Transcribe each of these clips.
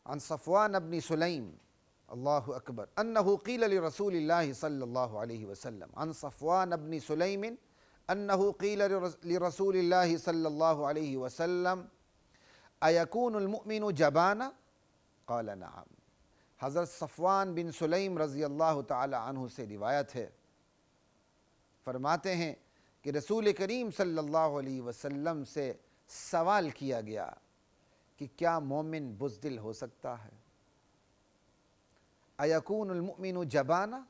عن صفوان بن سلیم اللہ اکبر انہ قیل لرسول اللہ صلی اللہ علیہ وسلم عن صفوان بن سلیم انہ قیل لرسول اللہ صلی اللہ علیہ وسلم ایکون المؤمن جبانا قال نعم۔ حضرت صفوان بن سلیم رضی اللہ تعالی عنہ سے روایت ہے، فرماتے ہیں کہ رسول کریم صلی اللہ علیہ وسلم سے سوال کیا گیا کہ کیا مومن بزدل ہو سکتا ہے؟ ایکون المؤمن جبانا،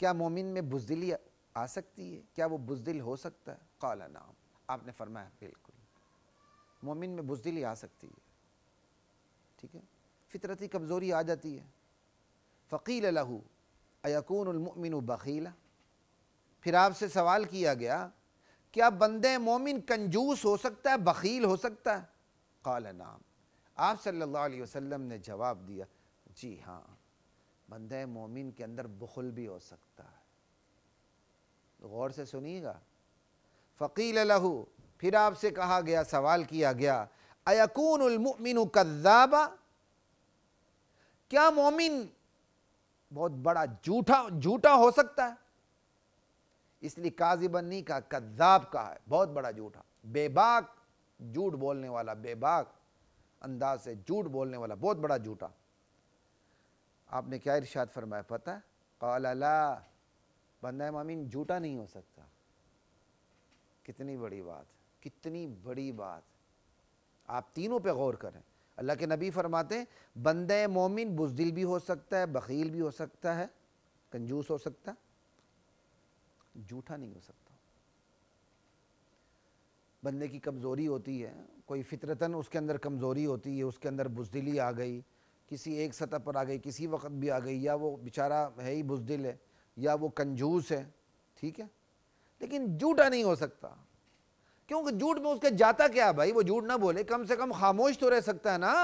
کیا مومن میں بزدلی آ سکتی ہے؟ کیا وہ بزدل ہو سکتا ہے؟ قال نعم، آپ نے فرمایا بالکل، مومن میں بزدلی آ سکتی ہے، ٹھیک ہے، فطرتی کمزوری آ جاتی ہے۔ فقیل لہ ایکون المؤمن بخیلا، پھر آپ سے سوال کیا گیا کیا بندے مومن کنجوس ہو سکتا ہے، بخیل ہو سکتا ہے؟ قال نعم، آپ صلی اللہ علیہ وسلم نے جواب دیا جی ہاں، بندے مومن کے اندر بخل بھی ہو سکتا ہے۔ غور سے سنیے گا، فقیل لہ، پھر آپ سے کہا گیا، سوال کیا گیا ایکون المؤمن کذابا، کیا مومن بہت بڑا جھوٹا ہو سکتا ہے؟ اس لیے کاذبا نہیں کہا، کذاب کہا ہے، بہت بڑا جھوٹا، بے باک جھوٹ بولنے والا، بے باک انداز سے جھوٹ بولنے والا، بہت بڑا جھوٹا۔ آپ نے کیا ارشاد فرمایا پتہ ہے؟ قال لا، بندہ مومن جھوٹا نہیں ہو سکتا۔ کتنی بڑی بات، کتنی بڑی بات، آپ تینوں پہ غور کریں۔ اللہ کے نبی فرماتے ہیں بندہ مومن بزدل بھی ہو سکتا ہے، بخیل بھی ہو سکتا ہے، کنجوس ہو سکتا ہے، جھوٹا نہیں ہو سکتا۔ بندے کی کمزوری ہوتی ہے، کوئی فطرتاً اس کے اندر کمزوری ہوتی ہے، اس کے اندر بزدلی آ گئی، کسی ایک سطح پر آ گئی، کسی وقت بھی آ گئی، یا وہ بیچارہ ہے ہی بزدل ہے، یا وہ کنجوس ہے، ٹھیک ہے، لیکن جھوٹا نہیں ہو سکتا، کیونکہ جھوٹ میں اس کے جاتا کیا بھائی؟ وہ جھوٹ نہ بولے، کم سے کم خاموش تو رہ سکتا ہے نا،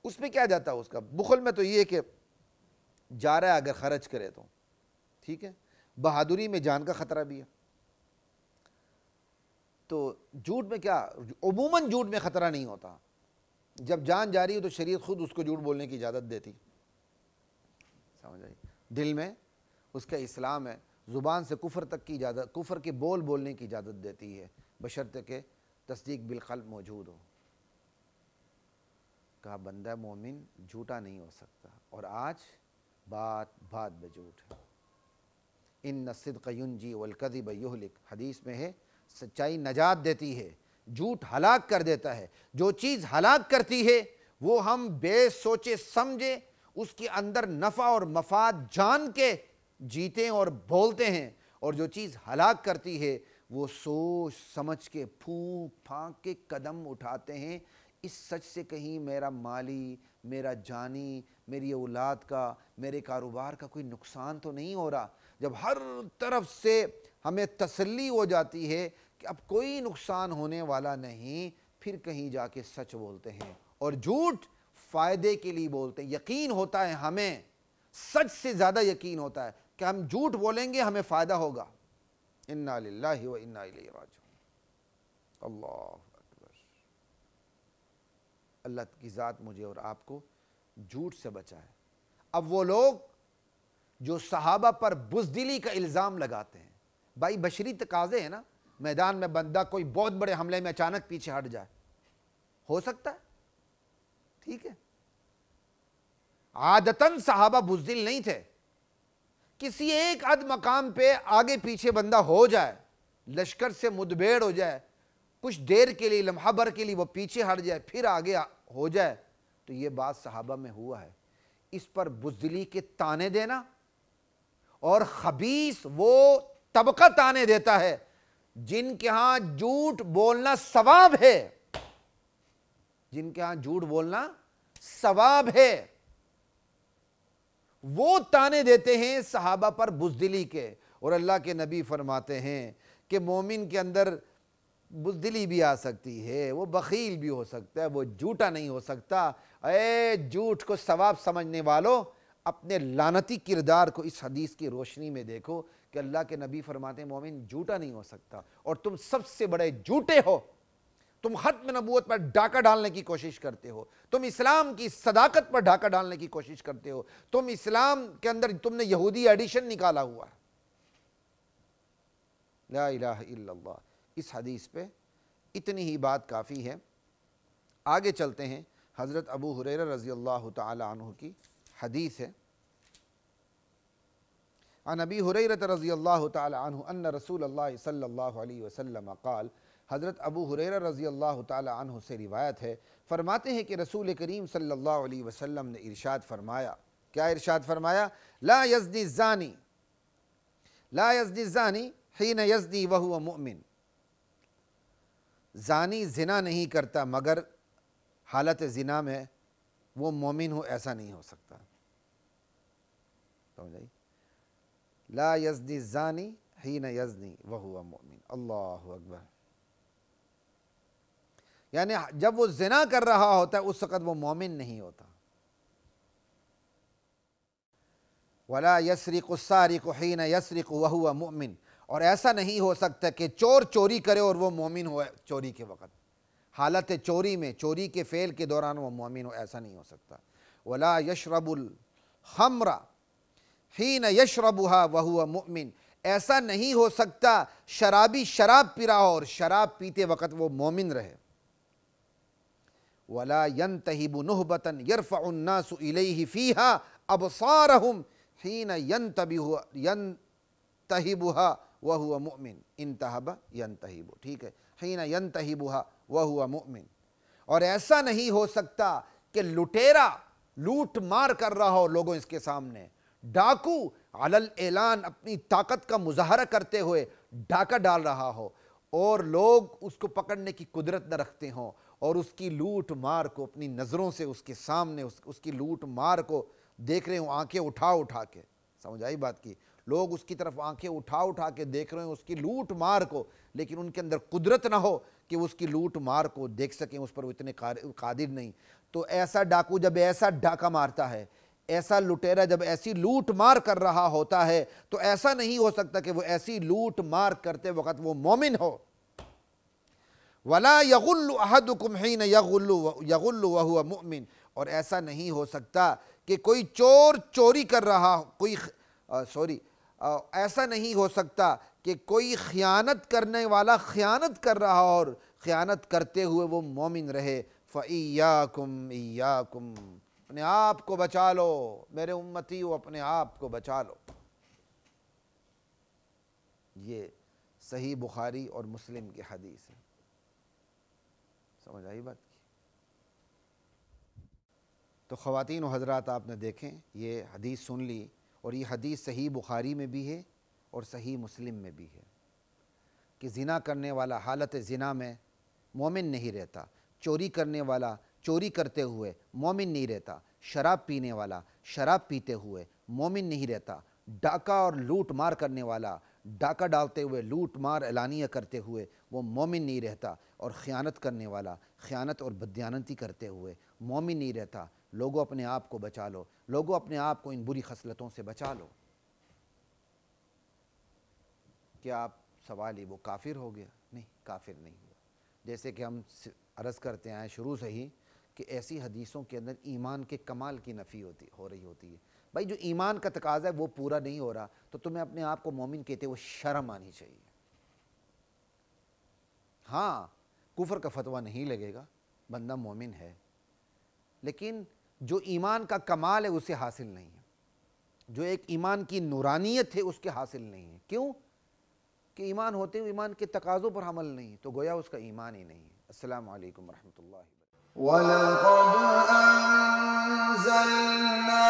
اس میں کیا جاتا ہے اس کا؟ بخل میں تو یہ کہ جا رہا ہے اگر خرچ کرے تو ٹھیک ہے، بہادری میں جان کا خطرہ بھی ہے، تو جھوٹ میں کیا، عموماً جھوٹ میں خطرہ نہیں ہوتا، جب جان جا رہی ہے تو شریعت خود اس کو جھوٹ بولنے کی اجازت دیتی، سمجھ آئی؟ دل میں اس کا اسلام ہے، زبان سے کفر تک کی اجازت، کفر کے بول بولنے کی اجازت دیتی ہے، بشرطے کہ تصدیق بالقلب موجود ہو۔ کہا بندہ مومن جھوٹا نہیں ہو سکتا، اور آج بات بے جھوٹ ہے۔ ان الصدق ینجی والکذب یہلک، حدیث میں ہے سچائی نجات دیتی ہے، جھوٹ ہلاک کر دیتا ہے۔ جو چیز ہلاک کرتی ہے وہ ہم بے سوچے سمجھے اس کے اندر نفع اور مفاد جان کے جیتے اور بولتے ہیں، اور جو چیز ہلاک کرتی ہے وہ سوچ سمجھ کے پھونک پھانک کے قدم اٹھاتے ہیں، اس سچ سے کہیں میرا مالی، میرا جانی، میری اولاد کا، میرے کاروبار کا کوئی نقصان تو نہیں ہو رہا۔ جب ہر طرف سے ہمیں تسلی ہو جاتی ہے کہ اب کوئی نقصان ہونے والا نہیں، پھر کہیں جا کے سچ بولتے ہیں، اور جھوٹ فائدے کے لیے بولتے ہیں۔ یقین ہوتا ہے ہمیں، سچ سے زیادہ یقین ہوتا ہے کہ ہم جھوٹ بولیں گے ہمیں فائدہ ہوگا۔ انا للہ و انا الیہ راجعون۔ اللہ اکبر۔ اللہ کی ذات مجھے اور آپ کو جھوٹ سے بچائے۔ اب وہ لوگ جو صحابہ پر بزدلی کا الزام لگاتے ہیں، بھائی بشری تقاضے ہیں نا، میدان میں بندہ کوئی بہت بڑے حملے میں اچانک پیچھے ہٹ جائے، ہو سکتا ہے، ٹھیک ہے، عادتاً صحابہ بزدل نہیں تھے، کسی ایک عد مقام پہ آگے پیچھے بندہ ہو جائے، لشکر سے مدبھیڑ ہو جائے، کچھ دیر کے لیے، لمحہ بھر کے لیے وہ پیچھے ہٹ جائے، پھر آگے ہو جائے، تو یہ بات صحابہ میں ہوا ہے۔ اس پر بزدلی کے تانے دینا، اور خبیث وہ طبقہ تانے دیتا ہے جن کے ہاں جھوٹ بولنا ثواب ہے، جن کے ہاں جھوٹ بولنا ثواب ہے، وہ تانے دیتے ہیں صحابہ پر بزدلی کے۔ اور اللہ کے نبی فرماتے ہیں کہ مومن کے اندر بزدلی بھی آ سکتی ہے، وہ بخیل بھی ہو سکتا ہے، وہ جھوٹا نہیں ہو سکتا۔ اے جھوٹ کو ثواب سمجھنے والوں، اپنے لعنتی کردار کو اس حدیث کی روشنی میں دیکھو کہ اللہ کے نبی فرماتے ہیں مومن جھوٹا نہیں ہو سکتا، اور تم سب سے بڑے جھوٹے ہو تم ختم نبوت پر ڈاکہ ڈالنے کی کوشش کرتے ہو، تم اسلام کی صداقت پر ڈاکہ ڈالنے کی کوشش کرتے ہو، تم اسلام کے اندر تم نے یہودی ایڈیشن نکالا ہوا ہے۔ لا الہ الا اللہ۔ اس حدیث پہ اتنی ہی بات کافی ہے۔ آگے چلتے ہیں، حضرت ابو ہریرہ رضی اللہ تعالی عنہ کی حدیث ہے۔ عن ابی ہریرہ رضی اللہ تعالی عنہ ان رسول اللہ صلی اللہ علیہ وسلم قال، حضرت ابو ہریرہ رضی اللہ تعالی عنہ سے روایت ہے، فرماتے ہیں کہ رسول کریم صلی اللہ علیہ وسلم نے ارشاد فرمایا، کیا ارشاد فرمایا؟ لا یزنی الزانی، لا یزنی الزانی حین یزنی وہو مؤمن، زانی زنا نہیں کرتا مگر حالت زنا میں وہ مومن ہو، ایسا نہیں ہو سکتا۔ سمجھائی؟ لا یزنی الزانی حین یزنی وہو مؤمن، اللہ اکبر۔ یعنی جب وہ زنا کر رہا ہوتا ہے اس وقت وہ مومن نہیں ہوتا۔ ولا یسرق السارق حین یسرق وہو مؤمن، اور ایسا نہیں ہو سکتا کہ چور چوری کرے اور وہ مومن ہو چوری کے وقت، حالت چوری میں، چوری کے فعل کے دوران وہ مومن ہو، ایسا نہیں ہو سکتا۔ ولا یشرب الخمر حین یشربها وہو مؤمن، ایسا نہیں ہو سکتا شرابی شراب پی رہا ہو اور شراب پیتے وقت وہ مومن رہے۔ ولا ينتهب نهبة يرفع الناس إليه فيها أبصارهم حين ينتهبها وهو مؤمن، انتهب ينتهب، ٹھیک ہے، حين ينتهبها وهو مؤمن۔ اور ایسا نہیں ہو سکتا کہ لٹیرا لوٹ مار کر رہا ہو لوگوں اس کے سامنے، ڈاکو علی الاعلان اپنی طاقت کا مظاہرہ کرتے ہوئے ڈاکہ ڈال رہا ہو اور لوگ اس کو پکڑنے کی قدرت نہ رکھتے ہوں، اور اس کی لوٹ مار کو اپنی نظروں سے اس کے سامنے اس کی لوٹ مار کو دیکھ رہے ہوں، آنکھیں اٹھا اٹھا کے۔ سمجھ آئی بات کی؟ لوگ اس کی طرف آنکھیں اٹھا اٹھا کے دیکھ رہے ہیں اس کی لوٹ مار کو، لیکن ان کے اندر قدرت نہ ہو کہ اس کی لوٹ مار کو دیکھ سکیں، اس پر وہ اتنے قادر نہیں۔ تو ایسا ڈاکو جب ایسا ڈاکہ مارتا ہے، ایسا لٹیرا جب ایسی لوٹ مار کر رہا ہوتا ہے، تو ایسا نہیں ہو سکتا کہ وہ ایسی لوٹ مار کرتے وقت وہ مومن ہو۔ وَلَا يَغُلُّ أَحَدُكُمْ حِينَ يَغُلُّ وَهُوَ مُؤْمِن، اور ایسا نہیں ہو سکتا کہ کوئی چور چوری کر رہا، ایسا نہیں ہو سکتا کہ کوئی خیانت کرنے والا خیانت کر رہا اور خیانت کرتے ہوئے وہ مومن رہے۔ فَإِيَّاكُمْ إِيَّاكُمْ، اپنے آپ کو بچا لو میرے امتیو، اپنے آپ کو بچا لو۔ یہ صحیح بخاری اور مسلم کی حدیث ہے۔ سمجھ آئی بات کی؟ تو خواتین و حضرات، آپ نے دیکھیں یہ حدیث سن لی، اور یہ حدیث صحیح بخاری میں بھی ہے اور صحیح مسلم میں بھی ہے کہ زنا کرنے والا حالت زنا میں مومن نہیں رہتا، چوری کرنے والا چوری کرتے ہوئے مومن نہیں رہتا، شراب پینے والا شراب پیتے ہوئے مومن نہیں رہتا، ڈاکہ اور لوٹ مار کرنے والا ڈاکہ ڈالتے ہوئے لوٹ مار اعلانیہ کرتے ہوئے وہ مومن نہیں رہتا، اور خیانت کرنے والا خیانت اور بددیانتی کرتے ہوئے مومن نہیں رہتا۔ لوگوں اپنے آپ کو بچا لو، لوگوں اپنے آپ کو ان بری خصلتوں سے بچا لو۔ کیا آپ سوال ہی وہ کافر ہو گیا؟ نہیں، کافر نہیں ہوا۔ جیسے کہ ہم عرض کرتے ہیں شروع سے ہی کہ ایسی حدیثوں کے اندر ایمان کے کمال کی نفی ہو رہی ہوتی ہے۔ بھائی جو ایمان کا تقاضا ہے وہ پورا نہیں ہو رہا تو تمہیں اپنے آپ کو مومن کہتے ہوئے شرم آنی چاہیے۔ ہاں، کفر کا فتویٰ نہیں لگے گا، بندہ مومن ہے، لیکن جو ایمان کا کمال ہے اسے حاصل نہیں ہے، جو ایک ایمان کی نورانیت ہے اس کے حاصل نہیں ہے۔ کیوں؟ کہ ایمان ہوتے ہوئے ایمان کے تقاضوں پر عمل نہیں، تو گویا اس کا ایمان ہی نہیں ہے۔ السلام علیکم ورحمۃ اللہ وبرکاتہ۔ وَلَقَدْ أَنزَلْنَا